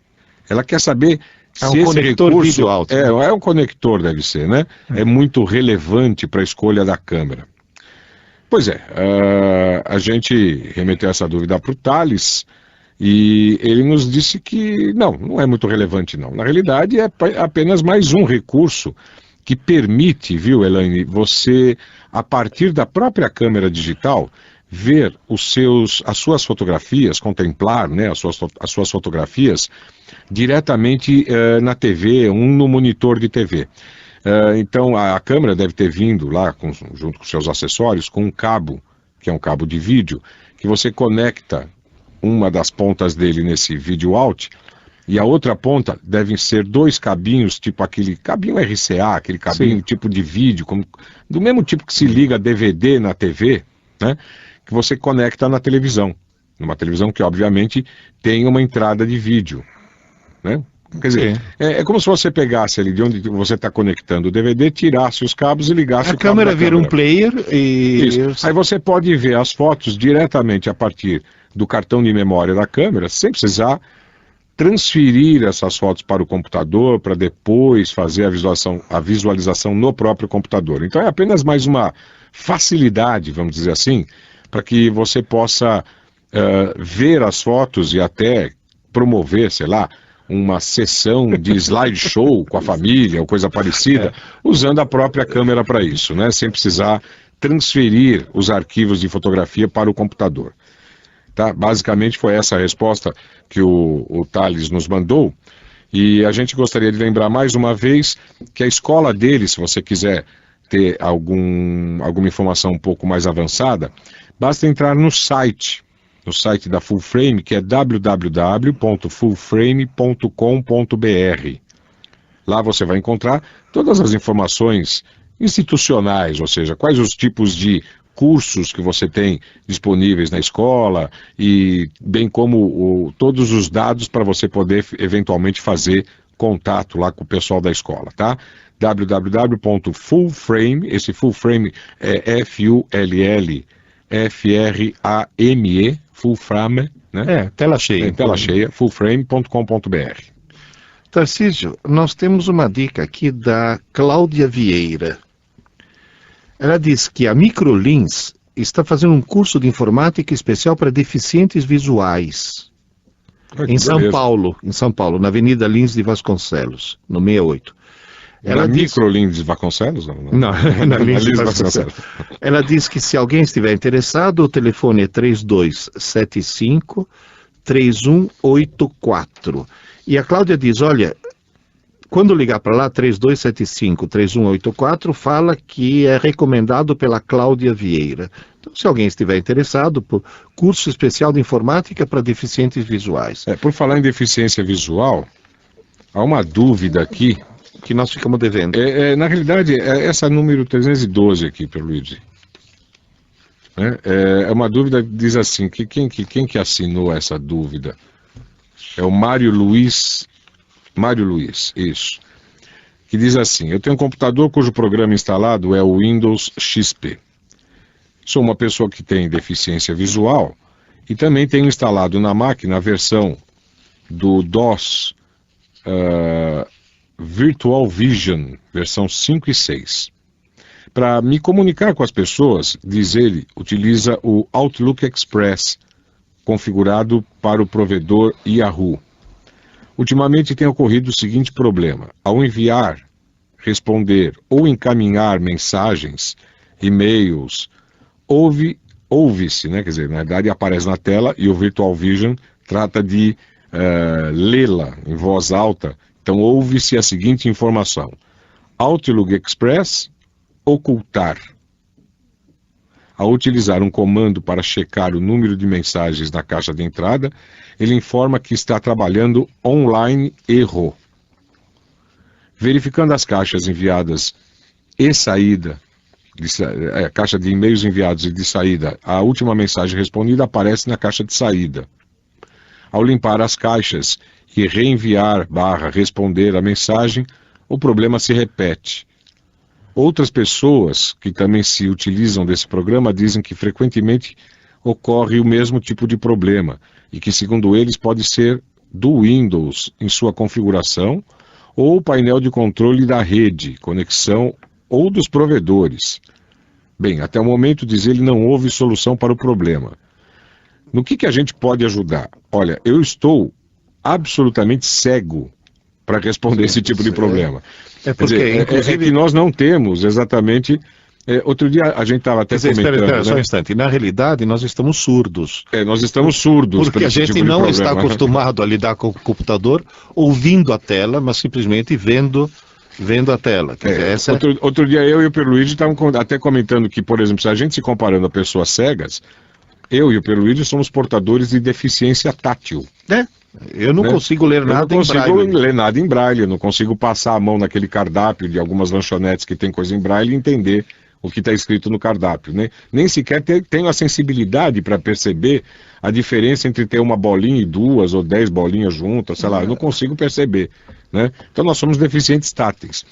Ela quer saber se esse recurso... Video Out, né? É um conector, deve ser, né? É muito relevante para a escolha da câmera. Pois é, a gente remeteu essa dúvida para o Thales, e ele nos disse que não é muito relevante não. Na realidade é apenas mais um recurso que permite, viu, Elaine, você, a partir da própria câmera digital, ver as suas fotografias, contemplar, né, as suas fotografias diretamente na TV, no monitor de TV. Então a câmera deve ter vindo lá, junto com seus acessórios, com um cabo, que é um cabo de vídeo, que você conecta uma das pontas dele nesse Video Out, e a outra ponta devem ser dois cabinhos, tipo aquele cabinho RCA, aquele cabinho Sim. tipo de vídeo, do mesmo tipo que se liga DVD na TV, né, que você conecta na televisão, numa televisão que obviamente tem uma entrada de vídeo, né? Quer dizer, é como se você pegasse ali de onde você está conectando o DVD, tirasse os cabos e ligasse o cabo da câmera. A câmera vira um player e... Isso. Aí você pode ver as fotos diretamente a partir do cartão de memória da câmera, sem precisar transferir essas fotos para o computador para depois fazer a visualização no próprio computador. Então é apenas mais uma facilidade, vamos dizer assim, para que você possa ver as fotos e até promover, sei lá, uma sessão de slideshow com a família ou coisa parecida, usando a própria câmera para isso, né? Sem precisar transferir os arquivos de fotografia para o computador. Tá? Basicamente foi essa a resposta que o Thales nos mandou, e a gente gostaria de lembrar mais uma vez que a escola dele, se você quiser ter alguma informação um pouco mais avançada, basta entrar no site da Full Frame, que é www.fullframe.com.br. Lá você vai encontrar todas as informações institucionais, ou seja, quais os tipos de cursos que você tem disponíveis na escola, e bem como todos os dados para você poder eventualmente fazer contato lá com o pessoal da escola, tá? www.fullframe, esse Full Frame é F-U-L-L-F-R-A-M-E, Full Frame, né? Tela cheia. Tela cheia, fullframe.com.br. Tarcísio, nós temos uma dica aqui da Cláudia Vieira. Ela diz que a Microlins está fazendo um curso de informática especial para deficientes visuais. Em São Paulo, na Avenida Lins de Vasconcelos, no 68. Ela Microlins de Vasconcelos? Não, na Lins de Vasconcelos. Ela diz que se alguém estiver interessado, o telefone é 3275-3184. E a Cláudia diz, olha, quando ligar para lá, 3275-3184, fala que é recomendado pela Cláudia Vieira. Então, se alguém estiver interessado, por curso especial de informática para deficientes visuais. Por falar em deficiência visual, há uma dúvida aqui que nós ficamos devendo. Na realidade, é essa número 312 aqui, Pierluigi. É uma dúvida, diz assim, que quem que assinou essa dúvida? É o Mário Luiz, isso. Que diz assim, eu tenho um computador cujo programa instalado é o Windows XP. Sou uma pessoa que tem deficiência visual e também tenho instalado na máquina a versão do DOS Virtual Vision, versão 5 e 6. Para me comunicar com as pessoas, diz ele, utiliza o Outlook Express, configurado para o provedor Yahoo. Ultimamente tem ocorrido o seguinte problema: ao enviar, responder ou encaminhar mensagens, e-mails, ouve-se, né? Quer dizer, na verdade aparece na tela e o Virtual Vision trata de lê-la em voz alta. Então ouve-se a seguinte informação: Outlook Express, ocultar. Ao utilizar um comando para checar o número de mensagens na caixa de entrada, ele informa que está trabalhando online erro. Verificando as caixas enviadas e saída, caixa de e-mails enviados e de saída, a última mensagem respondida aparece na caixa de saída. Ao limpar as caixas e reenviar/responder a mensagem, o problema se repete. Outras pessoas que também se utilizam desse programa dizem que frequentemente ocorre o mesmo tipo de problema e que, segundo eles, pode ser do Windows em sua configuração ou o painel de controle da rede, conexão ou dos provedores. Bem, até o momento, diz ele, não houve solução para o problema. No que a gente pode ajudar? Olha, eu estou absolutamente cego para responder esse tipo de problema. Porque, inclusive, é que nós não temos exatamente... outro dia a gente estava até comentando... Espera só um instante. Na realidade, nós estamos surdos. Nós estamos surdos. Porque a gente tipo não está acostumado a lidar com o computador ouvindo a tela, mas simplesmente vendo a tela. Quer dizer, outro dia eu e o Pierluigi estavam até comentando que, por exemplo, se a gente se comparando a pessoas cegas, eu e o Pierluigi somos portadores de deficiência tátil. Eu não consigo ler nada em braille. Eu não consigo ler nada em braille, eu não consigo passar a mão naquele cardápio de algumas lanchonetes que tem coisa em braille e entender o que está escrito no cardápio, né? Nem sequer tenho a sensibilidade para perceber a diferença entre ter uma bolinha e 2 ou 10 bolinhas juntas, sei lá, eu não consigo perceber, né? Então nós somos deficientes táteis.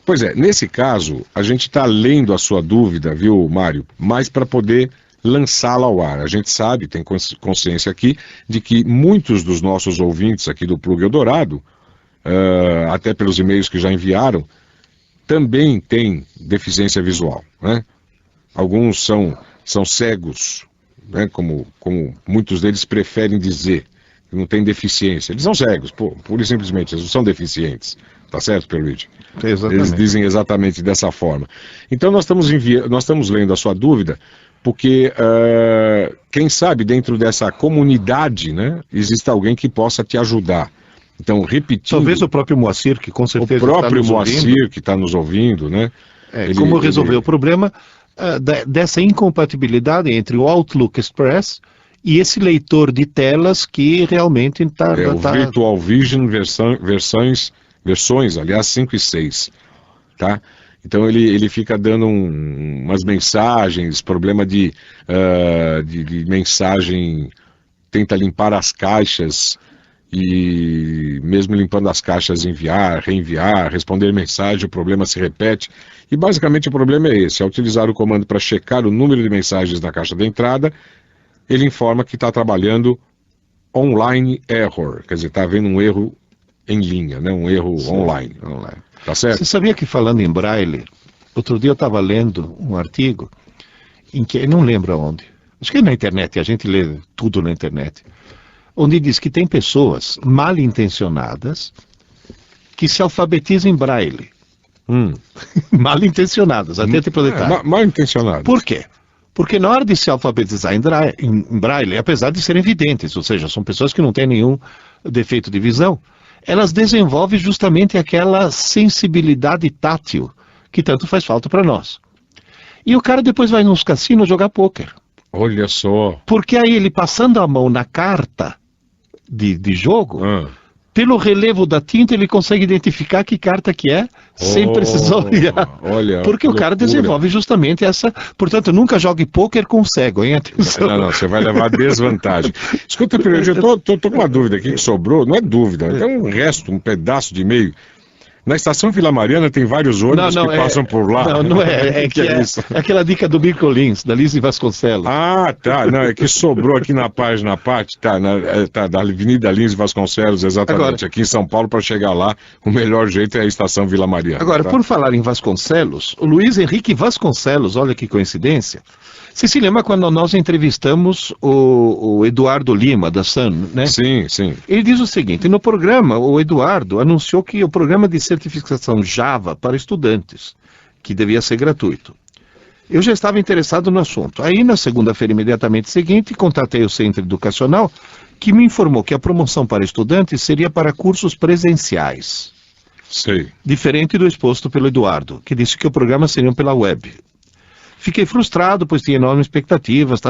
Pois é, nesse caso, a gente está lendo a sua dúvida, viu, Mário? Mas para poder lançá-la ao ar. A gente sabe, tem consciência aqui, de que muitos dos nossos ouvintes aqui do Plug Eldorado, até pelos e-mails que já enviaram, também têm deficiência visual, né? Alguns são cegos, né? Como muitos deles preferem dizer, que não têm deficiência. Eles são cegos, pura e simplesmente, eles não são deficientes. Tá certo, Pierluigi? Exatamente. Eles dizem exatamente dessa forma. Então nós estamos lendo a sua dúvida, porque quem sabe dentro dessa comunidade, né, existe alguém que possa te ajudar. Então, repetindo... Talvez o próprio Moacir, que com certeza o próprio está nos Moacir, ouvindo, que está nos ouvindo, né? Como resolver o problema dessa incompatibilidade entre o Outlook Express e esse leitor de telas que realmente está... o Virtual Vision versões, aliás, 5 e 6, tá? Então ele fica dando umas mensagens, problema de mensagem, tenta limpar as caixas e mesmo limpando as caixas enviar, reenviar, responder mensagem, o problema se repete. E basicamente o problema é esse: ao utilizar o comando para checar o número de mensagens na caixa de entrada, ele informa que está trabalhando online error, quer dizer, está havendo um erro em linha, né? Um erro online. Tá certo? Você sabia que, falando em braille, outro dia eu estava lendo um artigo em que, eu não lembro onde, acho que é na internet, a gente lê tudo na internet, onde diz que tem pessoas mal intencionadas que se alfabetizam em braille. Mal intencionadas, até te detalhe. Mal intencionadas. Por quê? Porque na hora de se alfabetizar em braille, apesar de serem videntes, ou seja, são pessoas que não têm nenhum defeito de visão, elas desenvolvem justamente aquela sensibilidade tátil que tanto faz falta para nós. E o cara depois vai nos cassinos jogar pôquer. Olha só. Porque aí ele, passando a mão na carta de jogo, pelo relevo da tinta ele consegue identificar que carta que é, sem precisar olhar. Olha, porque o cara desenvolve justamente essa... Portanto, nunca jogue pôquer com cego, hein? Atenção. Não, você vai levar desvantagem. Escuta, Pierluigi, eu tô com uma dúvida aqui que sobrou, não é dúvida, é um resto, um pedaço de e-mail. Na estação Vila Mariana tem vários ônibus que passam por lá. Não é. É aquela dica do Bico Lins, da Lise Vasconcelos. Ah, tá. Não, é que sobrou aqui na página, da Avenida Lins Vasconcelos, exatamente. Agora, aqui em São Paulo, para chegar lá, o melhor jeito é a estação Vila Mariana. Agora, por falar em Vasconcelos, o Luiz Henrique Vasconcelos, olha que coincidência. Você se lembra quando nós entrevistamos o Eduardo Lima, da Sun, né? Sim. Ele diz o seguinte: no programa, o Eduardo anunciou que o programa de certificação Java para estudantes, que devia ser gratuito. Eu já estava interessado no assunto. Aí, na segunda-feira imediatamente seguinte, contatei o Centro Educacional, que me informou que a promoção para estudantes seria para cursos presenciais. Sei. Diferente do exposto pelo Eduardo, que disse que o programa seria pela web. Fiquei frustrado, pois tinha enormes expectativas,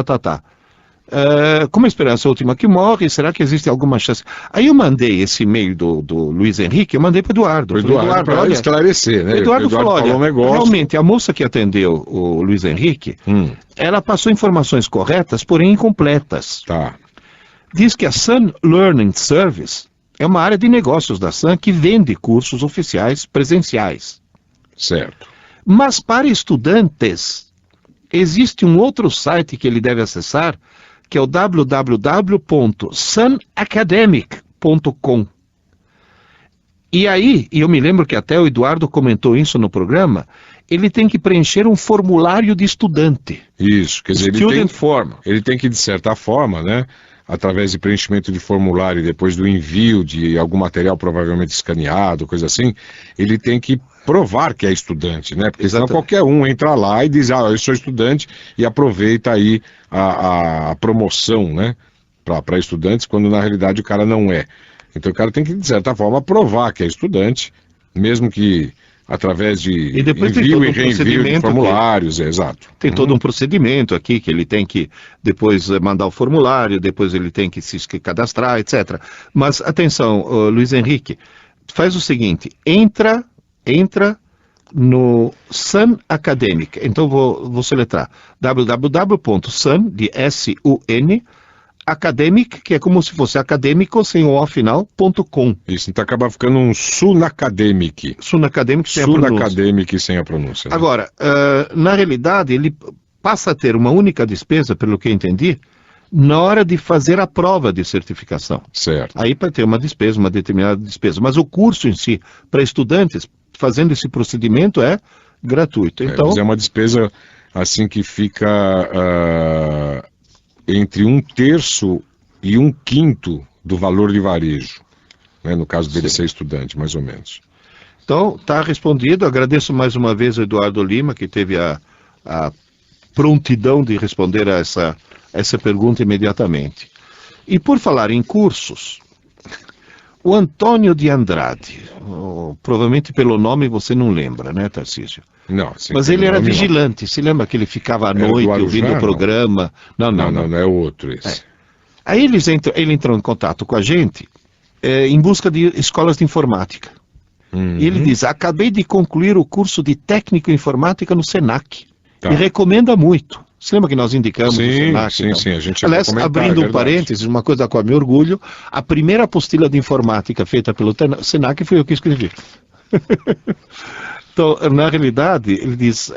como a esperança é a última que morre, será que existe alguma chance? Aí eu mandei esse e-mail do Luiz Henrique, eu mandei para o Eduardo. Eduardo, para esclarecer, né? O Eduardo falou, olha, realmente, a moça que atendeu o Luiz Henrique, ela passou informações corretas, porém incompletas. Tá. Diz que a Sun Learning Service é uma área de negócios da Sun que vende cursos oficiais presenciais. Certo. Mas para estudantes, existe um outro site que ele deve acessar, que é o www.sunacademic.com. E aí, eu me lembro que até o Eduardo comentou isso no programa, ele tem que preencher um formulário de estudante. Isso, quer dizer, ele tem que, de certa forma, né, através de preenchimento de formulário, depois do envio de algum material provavelmente escaneado, coisa assim, ele tem que provar que é estudante, né? Porque senão qualquer um entra lá e diz, eu sou estudante, e aproveita aí a promoção, né, para estudantes, quando na realidade o cara não é. Então o cara tem que, de certa forma, provar que é estudante, mesmo que através de envio e reenvio de formulários, exato. Tem todo um procedimento aqui, que ele tem que depois mandar o formulário, depois ele tem que se cadastrar, etc. Mas, atenção, Luiz Henrique, faz o seguinte, entra no Sun Academic, então vou soletrar, www.sun, de S-U-N, Academic, que é como se fosse acadêmico, sem o O final, .com. Isso, então acaba ficando um Sunacademic sem a pronúncia. Sunacademic sem a pronúncia. Né? Agora, na realidade, ele passa a ter uma única despesa, pelo que eu entendi, na hora de fazer a prova de certificação. Certo. Aí para ter uma despesa, uma determinada despesa. Mas o curso em si, para estudantes, fazendo esse procedimento é gratuito. Então, Mas é uma despesa assim que fica entre 1/3 e 1/5 do valor de varejo, né, no caso dele ser estudante, mais ou menos. então, está respondido. Agradeço mais uma vez ao Eduardo Lima, que teve a prontidão de responder a essa pergunta imediatamente. E por falar em cursos, o Antônio de Andrade, provavelmente pelo nome você não lembra, né, Tarcísio? Não, sim, Mas ele era nome não. vigilante. Se lembra que ele ficava à Era noite do Guarujá, ouvindo o não? programa? Não, é outro esse. Aí ele entrou em contato com a gente em busca de escolas de informática. E ele diz: acabei de concluir o curso de técnico em informática no Senac. Tá. E recomenda muito. Você lembra que nós indicamos o Senac? Sim, então? sim, a gente chegou a Aliás, comentar, abrindo é um verdade. parênteses, uma coisa com a meu orgulho, a primeira apostila de informática feita pelo Senac foi eu que escrevi. Então, na realidade, ele diz...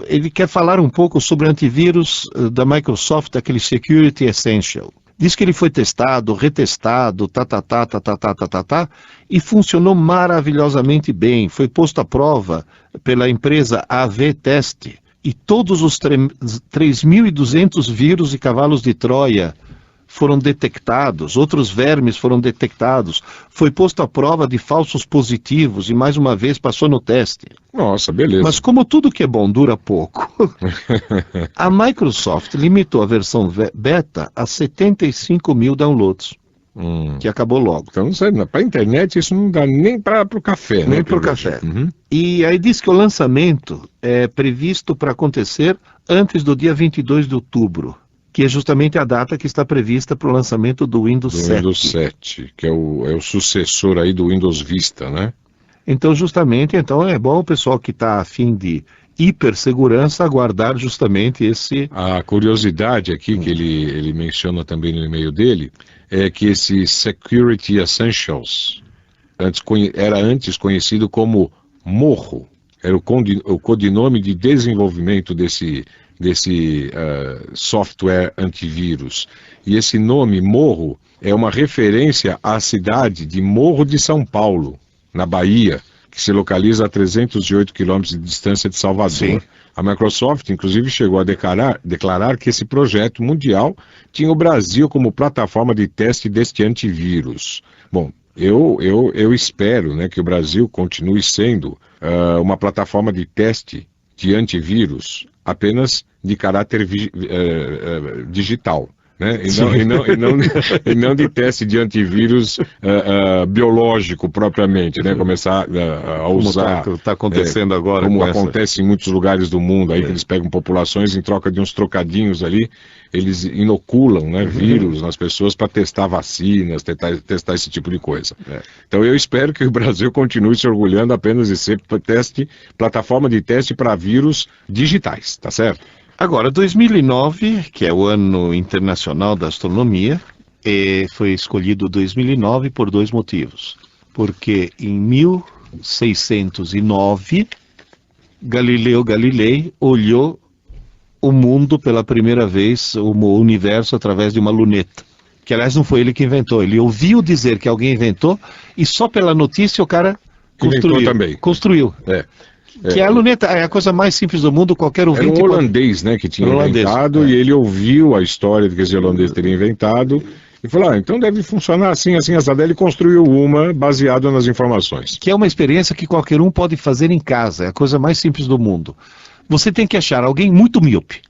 ele quer falar um pouco sobre o antivírus da Microsoft, aquele Security Essential. Diz que ele foi testado, retestado, e funcionou maravilhosamente bem. Foi posto à prova pela empresa AV Test. E todos os 3.200 vírus e cavalos de Troia foram detectados, outros vermes foram detectados. Foi posto à prova de falsos positivos e mais uma vez passou no teste. Nossa, beleza. Mas como tudo que é bom dura pouco, a Microsoft limitou a versão beta a 75 mil downloads, que acabou logo. Então, não sei, para a internet isso não dá nem para o café, né? Nem para o café. E aí diz que o lançamento é previsto para acontecer antes do dia 22 de outubro, que é justamente a data que está prevista para o lançamento do Windows 7. Windows 7, que é o sucessor aí do Windows Vista, né? Então, justamente, é bom o pessoal que está a fim de hipersegurança aguardar justamente esse... A curiosidade aqui que ele menciona também no e-mail dele é que esse Security Essentials era antes conhecido como Morro. Era o codinome de desenvolvimento desse software antivírus. E esse nome, Morro, é uma referência à cidade de Morro de São Paulo, na Bahia, que se localiza a 308 quilômetros de distância de Salvador. Sim. A Microsoft, inclusive, chegou a declarar que esse projeto mundial tinha o Brasil como plataforma de teste deste antivírus. Bom, eu espero, né, que o Brasil continue sendo uma plataforma de teste de antivírus apenas de caráter digital, né? E não de teste de antivírus biológico propriamente, né? Começar a usar... Como está acontecendo agora. Como com acontece em muitos lugares do mundo, aí que eles pegam populações em troca de uns trocadinhos ali, eles inoculam, né, vírus nas pessoas para testar vacinas, testar esse tipo de coisa. Então eu espero que o Brasil continue se orgulhando apenas de ser plataforma de teste para vírus digitais, tá certo? Agora, 2009, que é o ano internacional da astronomia, foi escolhido 2009 por dois motivos. Porque em 1609, Galileu Galilei olhou o mundo pela primeira vez, o universo, através de uma luneta. Que, aliás, não foi ele que inventou. Ele ouviu dizer que alguém inventou e só pela notícia o cara construiu. Inventou também. Construiu. Que a luneta é a coisa mais simples do mundo, qualquer ouvinte... Era um holandês, né, que tinha inventado, e ele ouviu a história de que esse holandês teria inventado, e falou, então deve funcionar assim, assado. Ele construiu uma baseada nas informações. Que é uma experiência que qualquer um pode fazer em casa, é a coisa mais simples do mundo. Você tem que achar alguém muito míope.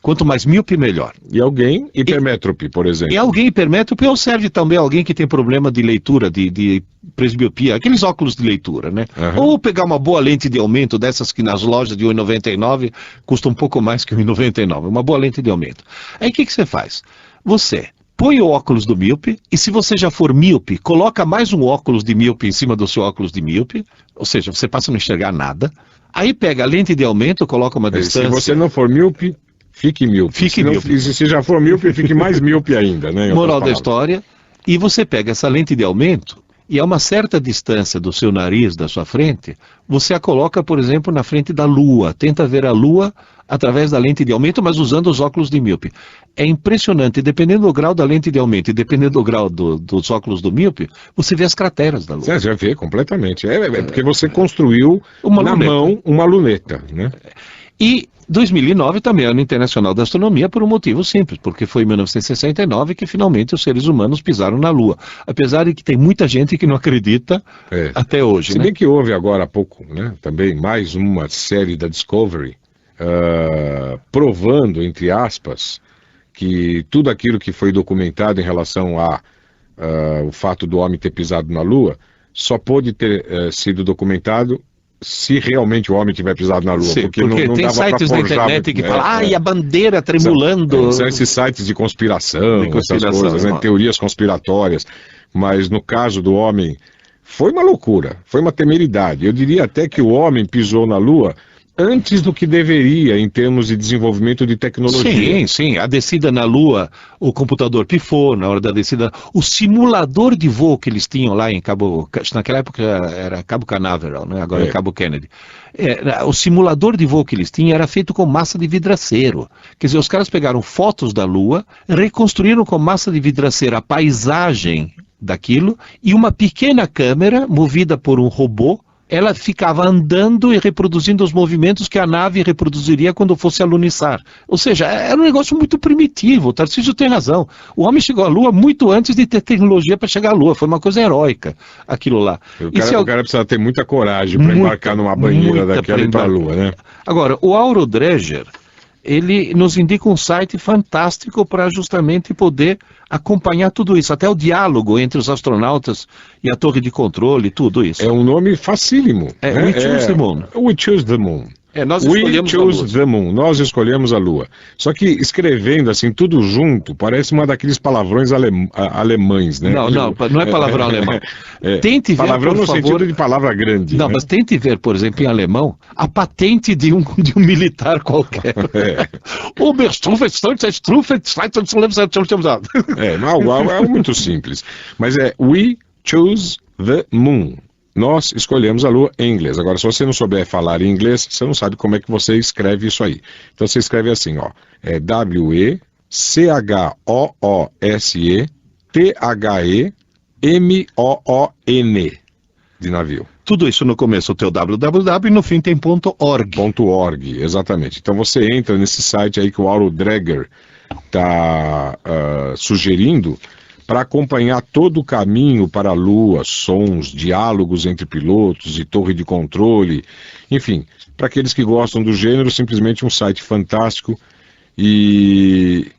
Quanto mais míope, melhor. E alguém hipermétrope, por exemplo. E alguém hipermétrope ou serve também alguém que tem problema de leitura, de presbiopia, aqueles óculos de leitura, né? Ou pegar uma boa lente de aumento, dessas que nas lojas de R$ 1,99 custa um pouco mais que R$ 1,99. Uma boa lente de aumento. Aí o que você faz? Você põe o óculos do míope, e se você já for míope, coloca mais um óculos de míope em cima do seu óculos de míope, ou seja, você passa a não enxergar nada. Aí pega a lente de aumento, coloca uma distância... Se você não for míope, fique míope. E se já for míope, fique mais míope ainda, né? Moral da história, e você pega essa lente de aumento e a uma certa distância do seu nariz, da sua frente, você a coloca, por exemplo, na frente da Lua. Tenta ver a Lua através da lente de aumento, mas usando os óculos de míope. É impressionante, dependendo do grau da lente de aumento e dependendo do grau dos óculos do míope, você vê as crateras da Lua. Você já vê completamente. É porque você construiu Uma na luneta. mão uma luneta, né? E 2009 também é o Ano Internacional da Astronomia por um motivo simples, porque foi em 1969 que finalmente os seres humanos pisaram na Lua. Apesar de que tem muita gente que não acredita até hoje. Se né? bem que houve agora há pouco, né, também mais uma série da Discovery provando, entre aspas, que tudo aquilo que foi documentado em relação o fato do homem ter pisado na Lua só pôde ter sido documentado se realmente o homem tiver pisado na Lua. Sim, porque tem não dava pra sites na forjar internet muito, que falam, e a bandeira tremulando. São esses sites de conspiração, essas coisas, né, não. teorias conspiratórias. Mas no caso do homem, foi uma loucura, foi uma temeridade. Eu diria até que o homem pisou na Lua antes do que deveria em termos de desenvolvimento de tecnologia. Sim, a descida na Lua, o computador pifou na hora da descida. O simulador de voo que eles tinham lá em Cabo, naquela época era Cabo Canaveral, né? Agora é Cabo Kennedy. O simulador de voo que eles tinham era feito com massa de vidraceiro. Quer dizer, os caras pegaram fotos da Lua, reconstruíram com massa de vidraceiro a paisagem daquilo e uma pequena câmera movida por um robô. Ela ficava andando e reproduzindo os movimentos que a nave reproduziria quando fosse alunizar. Ou seja, era um negócio muito primitivo. O Tarcísio tem razão. O homem chegou à Lua muito antes de ter tecnologia para chegar à Lua. Foi uma coisa heróica, aquilo lá. O cara precisa ter muita coragem para embarcar numa banheira daquela e ir para a Lua, né? Agora, o Auro Dreger, ele nos indica um site fantástico para justamente poder acompanhar tudo isso, até o diálogo entre os astronautas e a torre de controle, tudo isso. É um nome facílimo. We Choose the Moon. We Choose the Moon. Nós We escolhemos Choose the Moon. Nós escolhemos a Lua. Só que escrevendo assim, tudo junto, parece uma daqueles palavrões alemães, né? Não é palavrão alemão. Tente ver, palavrão por no favor, sentido de palavra grande. Não, né? mas tente ver, por exemplo, em alemão, a patente de um militar qualquer. É muito simples. Mas é We Choose the Moon. Nós escolhemos a Lua em inglês. Agora, se você não souber falar em inglês, você não sabe como é que você escreve isso aí. Então você escreve assim, ó. É WECHOOSETHEMOON de navio. Tudo isso no começo o teu www e no fim tem .org. .org, exatamente. Então você entra nesse site aí que o Auro Dreger está sugerindo para acompanhar todo o caminho para a Lua, sons, diálogos entre pilotos e torre de controle, enfim, para aqueles que gostam do gênero, simplesmente um site fantástico e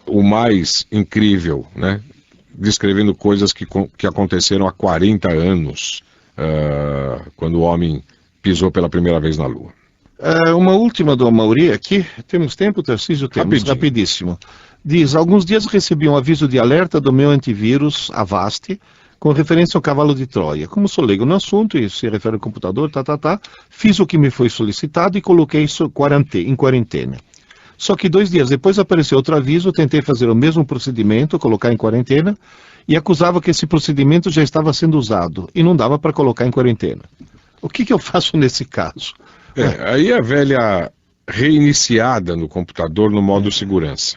o mais incrível, né, descrevendo coisas que aconteceram há 40 anos, quando o homem pisou pela primeira vez na Lua. Uma última do Amauri aqui, temos tempo, Tarcísio? Temos, rapidíssimo. Diz, alguns dias recebi um aviso de alerta do meu antivírus, Avast, com referência ao cavalo de Troia. Como sou leigo no assunto, e se refere ao computador, fiz o que me foi solicitado e coloquei isso em quarentena. Só que 2 dias depois apareceu outro aviso, tentei fazer o mesmo procedimento, colocar em quarentena, e acusava que esse procedimento já estava sendo usado, e não dava para colocar em quarentena. O que eu faço nesse caso? Aí a velha reiniciada no computador no modo segurança.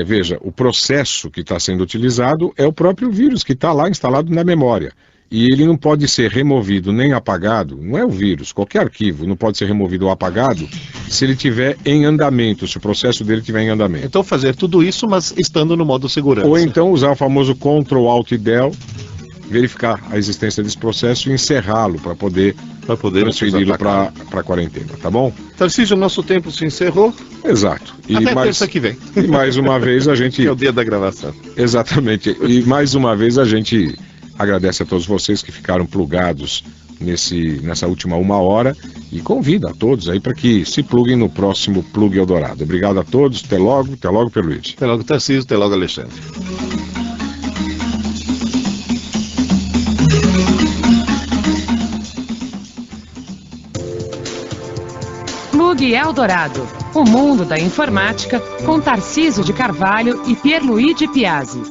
Veja, o processo que está sendo utilizado é o próprio vírus que está lá instalado na memória. E ele não pode ser removido nem apagado, não é o vírus, qualquer arquivo não pode ser removido ou apagado se ele estiver em andamento, se o processo dele estiver em andamento. Então fazer tudo isso, mas estando no modo segurança. Ou então usar o famoso Ctrl Alt Del, verificar a existência desse processo e encerrá-lo para poder transferi-lo para a quarentena, tá bom? Tarcísio, o nosso tempo se encerrou. Exato. Até terça que vem. E mais uma vez a gente... Que é o dia da gravação. Exatamente. E mais uma vez a gente agradece a todos vocês que ficaram plugados nessa última 1 hora e convida a todos aí para que se pluguem no próximo Plug Eldorado. Obrigado a todos. Até logo, Pierluigi. Até logo, Tarcísio. Até logo, Alexandre. Plug Eldorado, o mundo da informática, com Tarcísio de Carvalho e Pierluigi Piazzi.